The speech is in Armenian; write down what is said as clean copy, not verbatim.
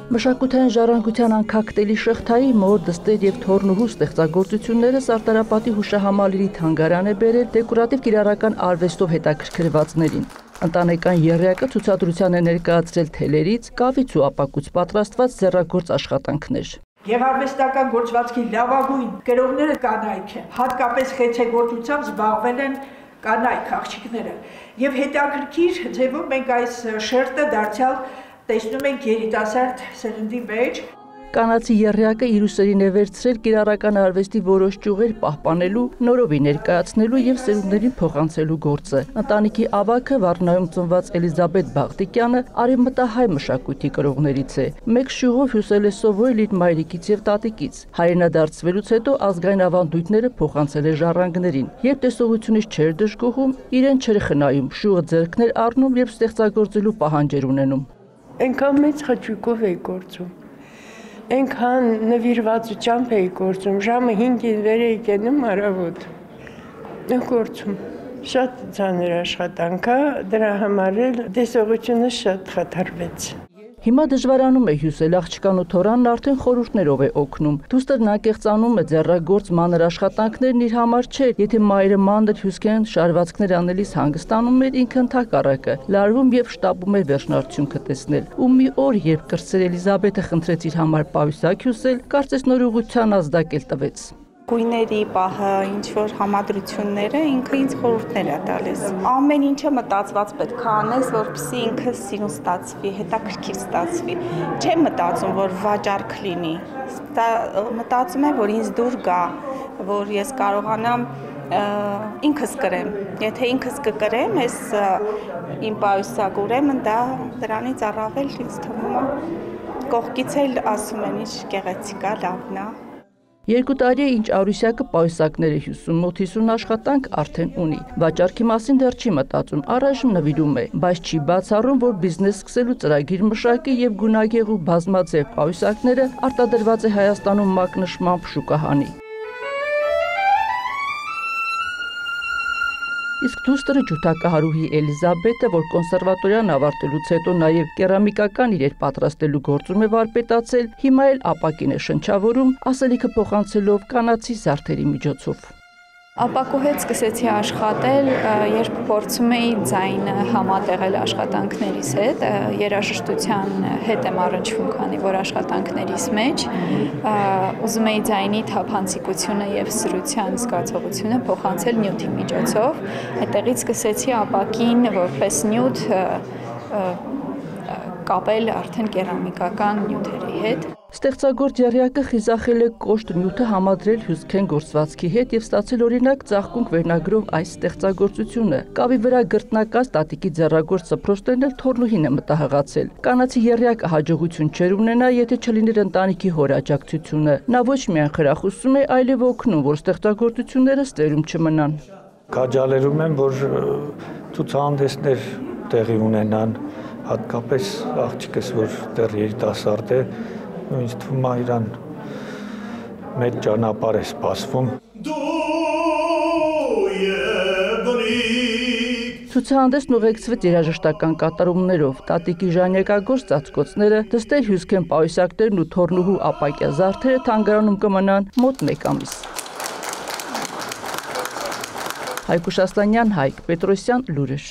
Մշակութային ժառանգության անքակտելի շղթայի մոտ դստեր եւ թորնուհու ստեղծագործությունները Սարտարապատի հուշահամալիրի թանգարան է բերել դեկորատիվ կիրառական արվեստով հետաքրքրվածներին։ Ընտանեկան եռյակը ցուցադրության է ներկայացրել թելերից, կավից ու ապակուց պատրաստված ձեռագործ աշխատանքներ։ Գեղարվեստական գործվածքի լավագույն գրողները կանայք են, հատկապես խեցեգործությամբ զբաղվել են կանայք աղջիկները։ Եվ հետաքրքիր ձևով մենք այս շերտը դարձյալ տեսնում ենք երիտասարդ սերնդի մեջ։ Կանացի եռյակը իր ուսերին է վերցրել կիրառական արվեստի որոշ ճյուղեր պահպանելու, նորովի ներկայացնելու եւ սերունդներին փոխանցելու գործը։ Ընտանիքի ավագը Վառնայում ծնված Էլիզաբեթ Բաղտիկյանը արևմտահայ մշակույթի կրողներից է։ Մեկ շյուղով հյուսել է սովորել իր մայրիկից եւ տատիկից։ Հայրենադարձվելուց հետո ազգային ավանդույթները փոխանցել է ժառանգներին։ Երբ տեսողությունից չէր դժգոհում, իրեն չէր խնայում, շուղը ձեռքներ առնում եւ ստեղծագործելու պահանջեր ունենում։ Այնքան մեծ խճուկով էի գործում, այնքան նվիրվածությամբ էի գործում, ժամը 5-ին վեր էի կենում առավոտ, գործում, շատ ծանր աշխատանք է, դրա համար էլ տեսողությունը շատ խաթարվեց։ Հիմա դժվարանում է հյուսել աղջկան ու թորանն արդեն խորհուրդներով է օգնում։ Դուստրն անկեղծանում է ձեռագործ մանր աշխատանքներն իր համար չէ, եթե մայրը մանր հյուսքեն շարվածքներ անելիս հանգստանում էր, ինքը ընդհակառակը լարվում եւ շտապում էր վերջնարդյունքը տեսնել։ Ու մի օր, երբ կրտսեր Էլիզաբեթը խնդրեց իր համար պայուսակ հյուսել, կարծես նոր ուղղության ազդակ էլ տվեց։ Գույների պահը, ինչ-որ համադրությունները ինքը ինձ խորհուրդներ է տալիս։ Ամեն ինչը մտածված պետք է անես, որպեսզի ինքը սիրուն ստացվի, հետաքրքիր ստացվի։ Չեմ մտածում, որ վաճառք լինի։ Մտածում եմ, որ ինձ դուր գա, որ ես կարողանամ ինքս կրեմ։ Եթե ինքս կկրեմ, ես իմ պայուսակ ուրեմն դրանից առավել ինձ թվում է կողքից էլ ասում են ինչ գեղեցիկ է, լավն է։ 2 տարի է ինչ Արուսյակը պայուսակներ է հյուսում, մոտ 50 աշխատանք արդեն ունի։ Վաճառքի մասին դեռ չի մտածում, առայժմ նվիրում է, բայց չի բացառում, որ բիզնես սկսելու ծրագիր մշակի եւ գունագեղ ու բազմաձև պայուսակները արտադրված է Հայաստանում մակնշմամբ շուկահանի։ Իսկ դուստրը ջութակահարուհի Էլիզաբեթը, որ կոնսերվատորիան ավարտելուց հետո նաև կերամիկական իրեր պատրաստելու գործում է վարպետացել, հիմա էլ ապակին է շնչավորում, ասելիքը փոխանցելով կանացի զարդերի միջոցով։ Ապակու հետ սկսեցի աշխատել, երբ փորձում էի ձայնը համատեղել աշխատանքներիս հետ, երաժշտության հետ եմ առնչվում, քանի որ աշխատանքներիս մեջ ուզում էի ձայնի թափանցիկությունը եւ սրության զգացողությունը փոխանցել նյութի միջոցով, այդտեղից սկսեցի ապակին որպես նյութ կապել արդեն կերամիկական նյութերի հետ։ Ստեղծագործ եռյակը խիզախել է կոշտ նյութը համադրել հյուսքեն գործվածքի հետ եւ ստացել օրինակ ծաղկունք վերնագրով այս ստեղծագործությունը։ Կավի վրա գրտնակած տատիկի ձեռագործ սփռոցներն էլ թորնուհին է մտահղացել։ Կանացի եռյակը հաջողություն չէր ունենա, եթե չլիներ ընտանիքի հոր աջակցությունը։ Նա ոչ միայն խրախուսում է, այլև օգնում, որ ստեղծագործությունները ստերում չմնան։ Քաջալերում եմ, որ ցուցահանդեսներ տեղի ունենան, հատկապես աղջիկս, որ դեռ երիտասարդ է, ինձ թվում է իրան մեծ ճանապարհ է սպասվում։ Ցուցահանդեսն ուղեկցվեց երաժշտական կատարումներով, տատիկի ժանյակագործ ծածկոցները, դստեր հյուսքեն պայուսակներն ու թորնուհու ապակյա զարդերը թանգարանում կմնան մոտ 1 ամիս։ Հայկուշ Ասլանյան, Հայկ Պետրոսյան, Լուրեր։